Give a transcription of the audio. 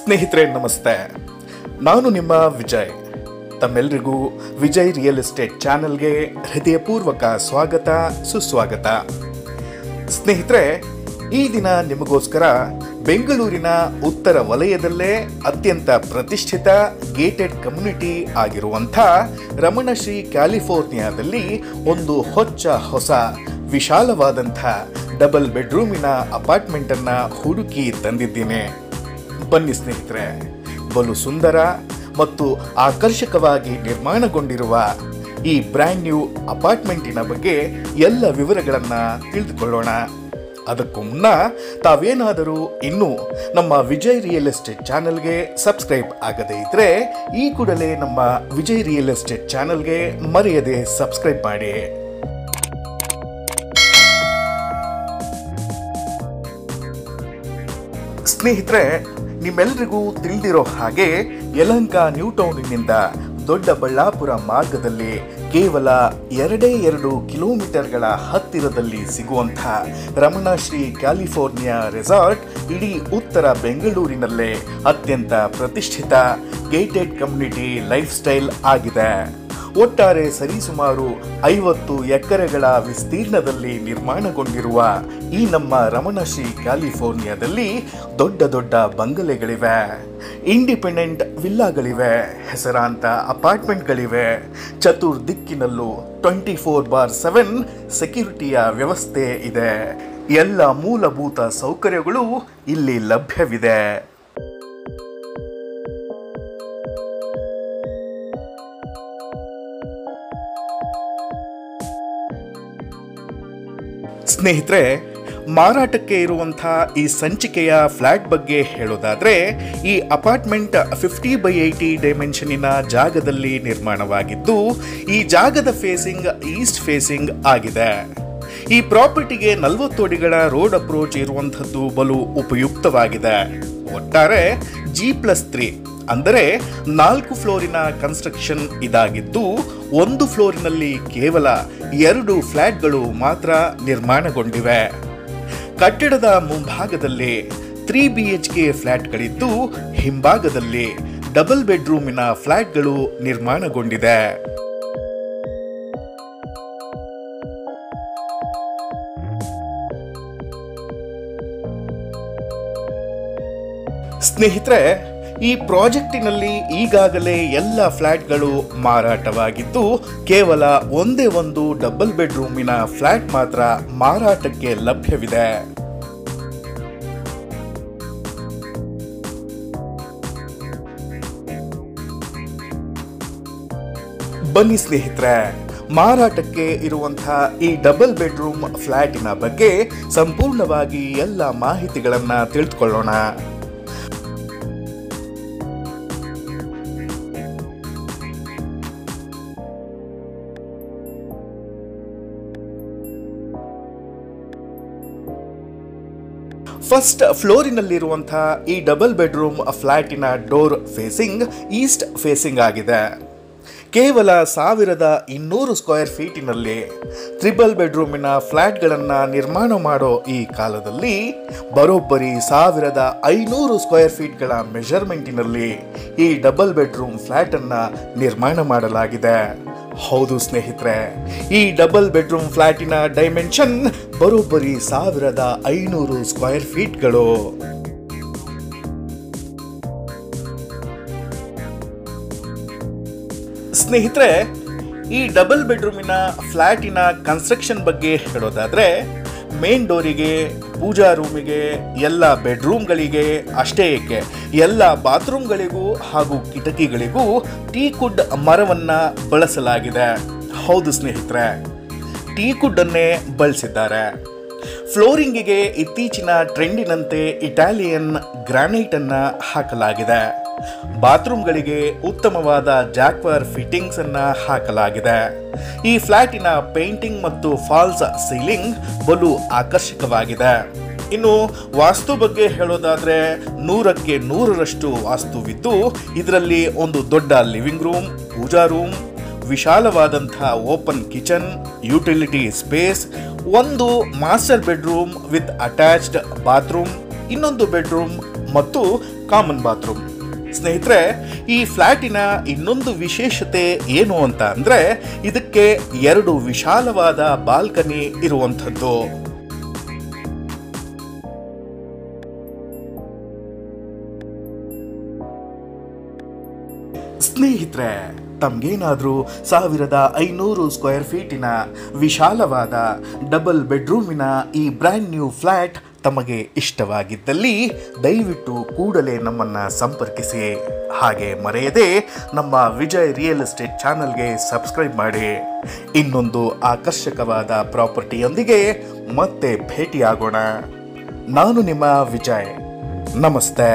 ಸ್ನೇಹಿತರೆ ನಮಸ್ತೆ, ನಾನು ನಿಮ್ಮ ವಿಜಯ್. ತಮ್ಮೆಲ್ಲರಿಗೂ ವಿಜಯ್ ರಿಯಲ್ ಎಸ್ಟೇಟ್ ಚಾನೆಲ್ಗೆ ಹೃದಯಪೂರ್ವಕ ಸ್ವಾಗತ ಸುಸ್ವಾಗತ. ಸ್ನೇಹಿತರೆ, ಈ ದಿನ ನಿಮಗೋಸ್ಕರ ಬೆಂಗಳೂರಿನ ಉತ್ತರ ವಲಯದಲ್ಲೇ ಅತ್ಯಂತ ಪ್ರತಿಷ್ಠಿತ ಗೇಟೆಡ್ ಕಮ್ಯುನಿಟಿ ಆಗಿರುವಂಥ ರಮಣಶ್ರೀ ಕ್ಯಾಲಿಫೋರ್ನಿಯಾದಲ್ಲಿ ಒಂದು ಹೊಸ ವಿಶಾಲವಾದಂಥ ಡಬಲ್ ಬೆಡ್ರೂಮಿನ ಅಪಾರ್ಟ್ಮೆಂಟನ್ನು ಹುಡುಕಿ ತಂದಿದ್ದೀನಿ. ಬನ್ನಿ ಸ್ನೇಹಿತರೆ, ಬಲು ಸುಂದರ ಮತ್ತು ಆಕರ್ಷಕವಾಗಿ ನಿರ್ಮಾಣಗೊಂಡಿರುವ ಈ ಬ್ರ್ಯಾಂಡ್ ನ್ಯೂ ಅಪಾರ್ಟ್ಮೆಂಟಿನ ಬಗ್ಗೆ ಎಲ್ಲ ವಿವರಗಳನ್ನು ತಿಳಿದುಕೊಳ್ಳೋಣ. ಅದಕ್ಕೂ ಮುನ್ನ ತಾವೇನಾದರೂ ಇನ್ನೂ ನಮ್ಮ ವಿಜಯ್ ರಿಯಲ್ ಎಸ್ಟೇಟ್ ಚಾನೆಲ್ಗೆ ಸಬ್ಸ್ಕ್ರೈಬ್ ಆಗದೇ ಇದ್ದರೆ ಈ ಕೂಡಲೇ ನಮ್ಮ ವಿಜಯ್ ರಿಯಲ್ ಎಸ್ಟೇಟ್ ಚಾನೆಲ್ಗೆ ಮರೆಯದೆ ಸಬ್ಸ್ಕ್ರೈಬ್ ಮಾಡಿ. ಸ್ನೇಹಿತರೆ, ನಿಮ್ಮೆಲ್ಲರಿಗೂ ತಿಳಿದಿರೋ ಹಾಗೆ ಯಲಹಂಕ ನ್ಯೂ ಟೌನಿನಿಂದ ದೊಡ್ಡಬಳ್ಳಾಪುರ ಮಾರ್ಗದಲ್ಲಿ ಕೇವಲ 2 ಕಿಲೋಮೀಟರ್ಗಳ ಹತ್ತಿರದಲ್ಲಿ ಸಿಗುವಂಥ ರಮಣಶ್ರೀ ಕ್ಯಾಲಿಫೋರ್ನಿಯಾ ರೆಸಾರ್ಟ್ ಇಡೀ ಉತ್ತರ ಬೆಂಗಳೂರಿನಲ್ಲೇ ಅತ್ಯಂತ ಪ್ರತಿಷ್ಠಿತ ಗೇಟೆಡ್ ಕಮ್ಯುನಿಟಿ ಲೈಫ್ ಸ್ಟೈಲ್ ಆಗಿದೆ. ಒಟ್ಟಾರೆ ಸರಿಸುಮಾರು 50 ಎಕರೆಗಳ ವಿಸ್ತೀರ್ಣದಲ್ಲಿ ನಿರ್ಮಾಣಗೊಂಡಿರುವ ಈ ನಮ್ಮ ರಮಣಶ್ರೀ ಕ್ಯಾಲಿಫೋರ್ನಿಯಾದಲ್ಲಿ ದೊಡ್ಡ ಬಂಗಲೆಗಳಿವೆ, ಇಂಡಿಪೆಂಡೆಂಟ್ ವಿಲ್ಲಾಗಳಿವೆ, ಹೆಸರಾಂತ ಅಪಾರ್ಟ್ಮೆಂಟ್ಗಳಿವೆ. ಚತುರ್ದಿಕ್ಕಿನಲ್ಲೂ 24/7 ಸೆಕ್ಯೂರಿಟಿಯ ವ್ಯವಸ್ಥೆ ಇದೆ. ಎಲ್ಲ ಮೂಲಭೂತ ಸೌಕರ್ಯಗಳು ಇಲ್ಲಿ ಲಭ್ಯವಿದೆ. ಸ್ನೇಹಿತರೆ, ಮಾರಾಟಕ್ಕೆ ಇರುವಂಥ ಈ ಸಂಚಿಕೆಯ ಫ್ಲ್ಯಾಟ್ ಬಗ್ಗೆ ಹೇಳೋದಾದರೆ, ಈ ಅಪಾರ್ಟ್ಮೆಂಟ್ 50/80 ಡೈಮೆನ್ಷನ್ನಿನ ಜಾಗದಲ್ಲಿ ನಿರ್ಮಾಣವಾಗಿದ್ದು, ಈ ಜಾಗದ ಫೇಸಿಂಗ್ ಈಸ್ಟ್ ಫೇಸಿಂಗ್ ಆಗಿದೆ. ಈ ಪ್ರಾಪರ್ಟಿಗೆ 40 ಅಡಿಗಳ ರೋಡ್ ಅಪ್ರೋಚ್ ಇರುವಂಥದ್ದು ಬಲು ಉಪಯುಕ್ತವಾಗಿದೆ. ಒಟ್ಟಾರೆ G+3 ಅಂದರೆ 4 ಫ್ಲೋರಿನ ಕನ್ಸ್ಟ್ರಕ್ಷನ್ ಇದಾಗಿದ್ದು, 1 ಫ್ಲೋರಿನಲ್ಲಿ ಕೇವಲ 2 ಫ್ಲ್ಯಾಟ್ಗಳು ಮಾತ್ರ ನಿರ್ಮಾಣಗೊಂಡಿವೆ. ಕಟ್ಟಡದ ಮುಂಭಾಗದಲ್ಲಿ 3 BHK ಫ್ಲ್ಯಾಟ್ಗಳಿದ್ದು, ಹಿಂಭಾಗದಲ್ಲಿ ಡಬಲ್ ಬೆಡ್ರೂಮಿನ ಫ್ಲ್ಯಾಟ್ಗಳು ನಿರ್ಮಾಣಗೊಂಡಿದೆ. ಸ್ನೇಹಿತರೆ, ಈ ಪ್ರಾಜೆಕ್ಟಿನಲ್ಲಿ ಈಗಾಗಲೇ ಎಲ್ಲ ಫ್ಲ್ಯಾಟ್ಗಳು ಮಾರಾಟವಾಗಿದ್ದು, ಕೇವಲ ಒಂದೇ ಒಂದು ಡಬಲ್ ಬೆಡ್ರೂಮಿನ ಫ್ಲ್ಯಾಟ್ ಮಾತ್ರ ಮಾರಾಟಕ್ಕೆ ಲಭ್ಯವಿದೆ. ಬನ್ನಿ ಸ್ನೇಹಿತರೆ, ಮಾರಾಟಕ್ಕೆ ಇರುವಂತಹ ಈ ಡಬಲ್ ಬೆಡ್ರೂಮ್ ಫ್ಲ್ಯಾಟಿನ ಬಗ್ಗೆ ಸಂಪೂರ್ಣವಾಗಿ ಎಲ್ಲ ಮಾಹಿತಿಗಳನ್ನು ತಿಳಿದುಕೊಳ್ಳೋಣ. ಫಸ್ಟ್ ಫ್ಲೋರಿನಲ್ಲಿರುವಂತಹ ಈ ಡಬಲ್ ಬೆಡ್ರೂಮ್ ಫ್ಲ್ಯಾಟಿನ ಡೋರ್ ಫೇಸಿಂಗ್ ಈಸ್ಟ್ ಫೇಸಿಂಗ್ ಆಗಿದೆ. ಕೇವಲ 1200 ಸ್ಕ್ವೇರ್ ಫೀಟಿನಲ್ಲಿ ಟ್ರಿಬಲ್ ಬೆಡ್ರೂಮಿನ ಫ್ಲ್ಯಾಟ್ಗಳನ್ನು ನಿರ್ಮಾಣ ಮಾಡೋ ಈ ಕಾಲದಲ್ಲಿ ಬರೋಬ್ಬರಿ 1500 ಸ್ಕ್ವೇರ್ ಫೀಟ್ಗಳ ಮೆಜರ್ಮೆಂಟಿನಲ್ಲಿ ಈ ಡಬಲ್ ಬೆಡ್ರೂಮ್ ಫ್ಲ್ಯಾಟನ್ನು ನಿರ್ಮಾಣ ಮಾಡಲಾಗಿದೆ. ಹೌದು ಸ್ನೇಹಿತರೆ, ಈ ಡಬಲ್ ಬೆಡ್ರೂಮ್ ಫ್ಲ್ಯಾಟಿನ ಡೈಮೆನ್ಷನ್ ಬರೋಬ್ಬರಿ 1500 ಸ್ಕ್ವೇರ್ ಫೀಟ್ಗಳು. ಸ್ನೇಹಿತರೆ, ಈ ಡಬಲ್ ಬೆಡ್ರೂಮಿನ ಫ್ಲ್ಯಾಟಿನ ಕನ್ಸ್ಟ್ರಕ್ಷನ್ ಬಗ್ಗೆ ಹೇಳೋದಾದ್ರೆ, ಮೇನ್ ಡೋರಿಗೆ, ಪೂಜಾ ರೂಮಿಗೆ, ಎಲ್ಲ ಬೆಡ್ರೂಮ್ಗಳಿಗೆ ಅಷ್ಟೇ ಏಕೆ ಎಲ್ಲ ಬಾತ್ರೂಮ್ಗಳಿಗೂ ಹಾಗೂ ಕಿಟಕಿಗಳಿಗೂ ಟೀಕುಡ್ ಮರವನ್ನು ಬಳಸಲಾಗಿದೆ. ಹೌದು ಸ್ನೇಹಿತರೆ, ಟೀಕುಡ್ಡನ್ನೇ ಬಳಸಿದ್ದಾರೆ. ಫ್ಲೋರಿಂಗಿಗೆ ಇತ್ತೀಚಿನ ಟ್ರೆಂಡಿನಂತೆ ಇಟಾಲಿಯನ್ ಗ್ರಾನೈಟನ್ನು ಹಾಕಲಾಗಿದೆ. ಬಾತ್ರೂಮ್ಗಳಿಗೆ ಉತ್ತಮವಾದ ಜಾಕ್ವರ್ ಫಿಟ್ಟಿಂಗ್ಸ್ ಅನ್ನ ಹಾಕಲಾಗಿದೆ. ಈ ಫ್ಲಾಟಿನ ಪೇಂಟಿಂಗ್ ಮತ್ತು ಫಾಲ್ಸ್ ಸೀಲಿಂಗ್ ಬಲು ಆಕರ್ಷಕವಾಗಿದೆ. ಇನ್ನು ವಾಸ್ತು ಬಗ್ಗೆ ಹೇಳೋದಾದ್ರೆ 100ಕ್ಕೆ 100ರಷ್ಟು ವಾಸ್ತುವಿದ್ದು ಇದರಲ್ಲಿ ಒಂದು ದೊಡ್ಡ ಲಿವಿಂಗ್ ರೂಮ್, ಪೂಜಾ ರೂಮ್, ವಿಶಾಲವಾದಂತಹ ಓಪನ್ ಕಿಚನ್, ಯುಟಿಲಿಟಿ ಸ್ಪೇಸ್, ಒಂದು master bedroom with attached bathroom, ಇನ್ನೊಂದು ಬೆಡ್ರೂಮ್ ಮತ್ತು ಕಾಮನ್ ಬಾತ್ರೂಮ್. ಸ್ನೇಹಿತರೆ, ಈ ಫ್ಲಾಟಿನ ಇನ್ನೊಂದು ವಿಶೇಷತೆ ಏನು ಅಂತ ಅಂದ್ರೆ ಇದಕ್ಕೆ 2 ವಿಶಾಲವಾದ ಬಾಲ್ಕನಿ ಇರುವಂಥದ್ದು. ಸ್ನೇಹಿತರೆ, ತಮ್ಗೇನಾದ್ರೂ 1500 ಸ್ಕ್ವೇರ್ ಫೀಟಿನ ವಿಶಾಲವಾದ ಡಬಲ್ ಬೆಡ್ರೂಮಿನ ಈ ಬ್ರ್ಯಾಂಡ್ ನ್ಯೂ ಫ್ಲಾಟ್ ತಮಗೆ ಇಷ್ಟವಾಗಿದ್ದಲ್ಲಿ ದಯವಿಟ್ಟು ಕೂಡಲೇ ನಮ್ಮನ್ನು ಸಂಪರ್ಕಿಸಿ. ಹಾಗೆ ಮರೆಯದೆ ನಮ್ಮ ವಿಜಯ್ ರಿಯಲ್ ಎಸ್ಟೇಟ್ ಚಾನಲ್ಗೆ ಸಬ್ಸ್ಕ್ರೈಬ್ ಮಾಡಿ. ಇನ್ನೊಂದು ಆಕರ್ಷಕವಾದ ಪ್ರಾಪರ್ಟಿಯೊಂದಿಗೆ ಮತ್ತೆ ಭೇಟಿಯಾಗೋಣ. ನಾನು ನಿಮ್ಮ ವಿಜಯ್. ನಮಸ್ತೆ.